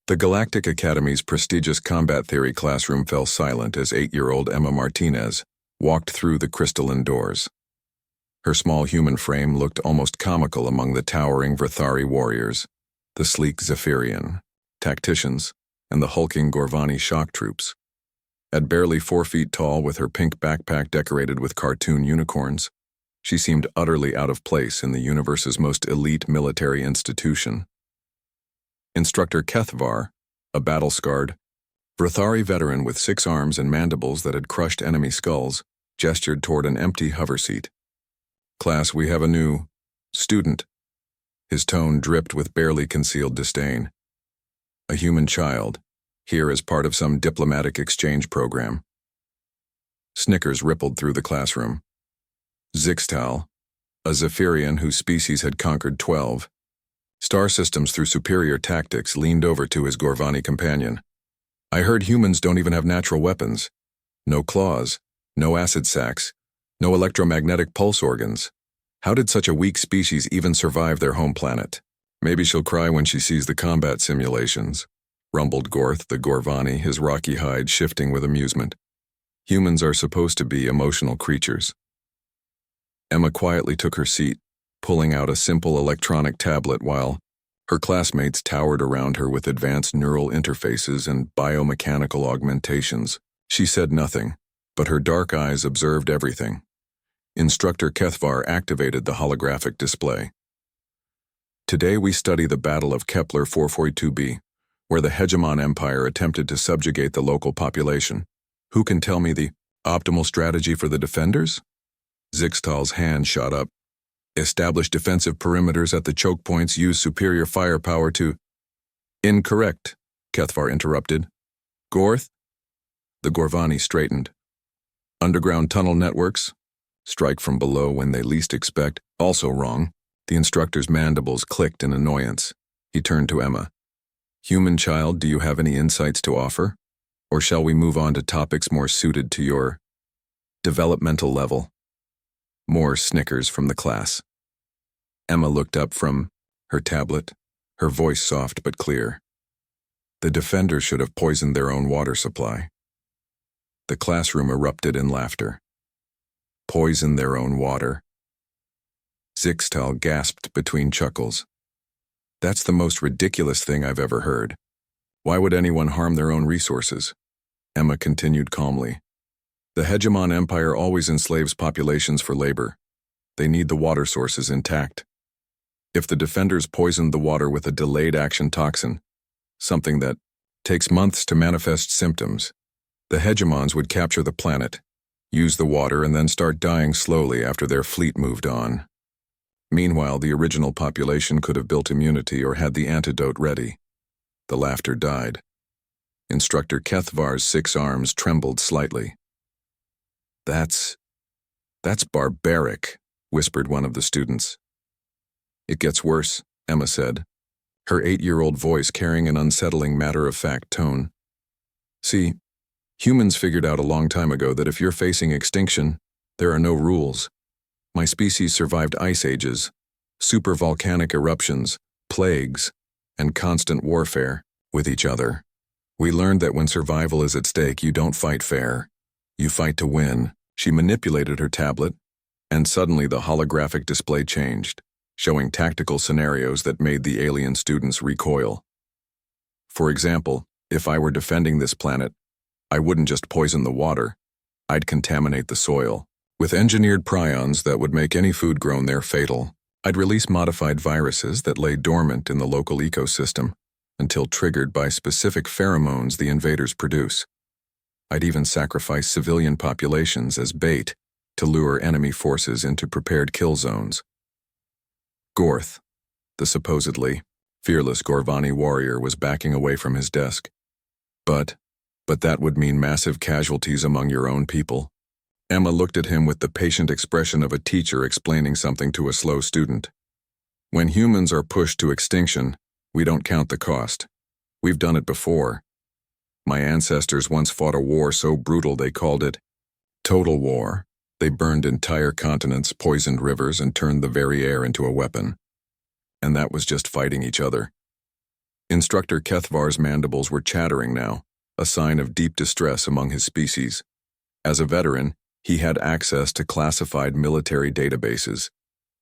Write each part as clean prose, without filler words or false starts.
The Galactic Academy's prestigious combat theory classroom fell silent as 8-year-old Emma Martinez walked through the crystalline doors. Her small human frame looked almost comical among the towering Vrthari warriors, the sleek Zephyrian tacticians, and the hulking Gorvani shock troops. At barely 4 feet tall, with her pink backpack decorated with cartoon unicorns, she seemed utterly out of place in the universe's most elite military institution. Instructor Kethvar, a battle-scarred, Vrthari veteran with 6 arms and mandibles that had crushed enemy skulls, gestured toward an empty hover seat. "Class, we have a new student." His tone dripped with barely concealed disdain. "A human child, here as part of some diplomatic exchange program." Snickers rippled through the classroom. Zixtal, a Zephyrian whose species had conquered 12 star systems through superior tactics, leaned over to his Gorvani companion. "I heard humans don't even have natural weapons. No claws, no acid sacs, no electromagnetic pulse organs. How did such a weak species even survive their home planet?" "Maybe she'll cry when she sees the combat simulations," rumbled Gorth, the Gorvani, his rocky hide shifting with amusement. "Humans are supposed to be emotional creatures." Emma quietly took her seat, pulling out a simple electronic tablet while her classmates towered around her with advanced neural interfaces and biomechanical augmentations. She said nothing, but her dark eyes observed everything. Instructor Kethvar activated the holographic display. "Today we study the Battle of Kepler 442b, where the Hegemon Empire attempted to subjugate the local population. Who can tell me the optimal strategy for the defenders?" Zixtal's hand shot up. "Establish defensive perimeters at the choke points, use superior firepower to—" "Incorrect," Kethvar interrupted. "Gorth?" The Gorvani straightened. "Underground tunnel networks? Strike from below when they least expect. Also wrong." The instructor's mandibles clicked in annoyance. He turned to Emma. "Human child, do you have any insights to offer? Or shall we move on to topics more suited to your developmental level?" More snickers from the class. Emma looked up from her tablet, her voice soft but clear. "The defenders should have poisoned their own water supply." The classroom erupted in laughter. "Poison their own water?" Zixtal gasped between chuckles. "That's the most ridiculous thing I've ever heard. Why would anyone harm their own resources?" Emma continued calmly. "The Hegemon Empire always enslaves populations for labor. They need the water sources intact. If the defenders poisoned the water with a delayed action toxin, something that takes months to manifest symptoms, the Hegemons would capture the planet, use the water, and then start dying slowly after their fleet moved on. Meanwhile, the original population could have built immunity or had the antidote ready." The laughter died. Instructor Kethvar's 6 arms trembled slightly. That's barbaric," whispered one of the students. "It gets worse," Emma said, her 8-year-old voice carrying an unsettling matter-of-fact tone. "See, humans figured out a long time ago that if you're facing extinction, there are no rules. My species survived ice ages, supervolcanic eruptions, plagues, and constant warfare with each other. We learned that when survival is at stake, you don't fight fair. You fight to win." She manipulated her tablet, and suddenly the holographic display changed, showing tactical scenarios that made the alien students recoil. "For example, if I were defending this planet, I wouldn't just poison the water. I'd contaminate the soil with engineered prions that would make any food grown there fatal. I'd release modified viruses that lay dormant in the local ecosystem until triggered by specific pheromones the invaders produce. I'd even sacrifice civilian populations as bait to lure enemy forces into prepared kill zones." Gorth, the supposedly fearless Gorvani warrior, was backing away from his desk. But that would mean massive casualties among your own people." Emma looked at him with the patient expression of a teacher explaining something to a slow student. "When humans are pushed to extinction, we don't count the cost. We've done it before. My ancestors once fought a war so brutal they called it total war. They burned entire continents, poisoned rivers, and turned the very air into a weapon. And that was just fighting each other. Instructor Kethvar's mandibles were chattering now, a sign of deep distress among his species. As a veteran, he had access to classified military databases,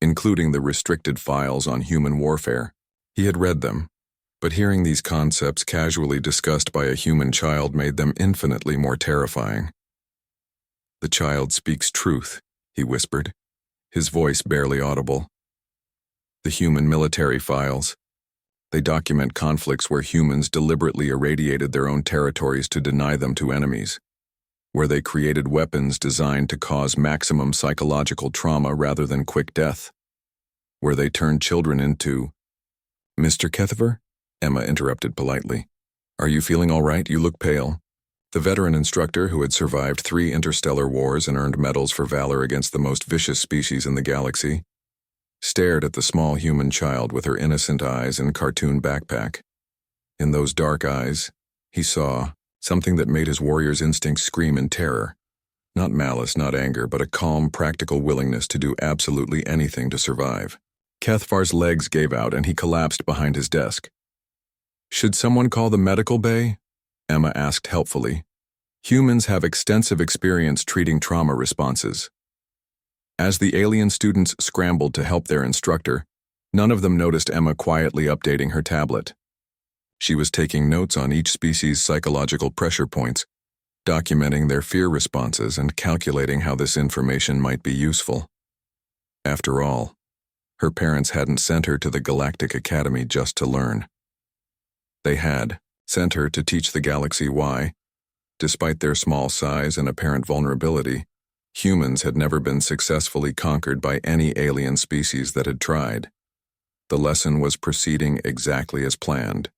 including the restricted files on human warfare. He had read them, but hearing these concepts casually discussed by a human child made them infinitely more terrifying. "The child speaks truth," he whispered, his voice barely audible. "The human military files. They document conflicts where humans deliberately irradiated their own territories to deny them to enemies, where they created weapons designed to cause maximum psychological trauma rather than quick death, where they turned children into—" "Mr. Kethvar?" Emma interrupted politely. "Are you feeling all right? You look pale." The veteran instructor, who had survived 3 interstellar wars and earned medals for valor against the most vicious species in the galaxy, stared at the small human child with her innocent eyes and cartoon backpack. In those dark eyes, he saw something that made his warrior's instincts scream in terror. Not malice, not anger, but a calm, practical willingness to do absolutely anything to survive. Kethvar's legs gave out and he collapsed behind his desk. "Should someone call the medical bay?" Emma asked helpfully. "Humans have extensive experience treating trauma responses." As the alien students scrambled to help their instructor, none of them noticed Emma quietly updating her tablet. She was taking notes on each species' psychological pressure points, documenting their fear responses and calculating how this information might be useful. After all, her parents hadn't sent her to the Galactic Academy just to learn. They had sent her to teach the galaxy why, despite their small size and apparent vulnerability, humans had never been successfully conquered by any alien species that had tried. The lesson was proceeding exactly as planned.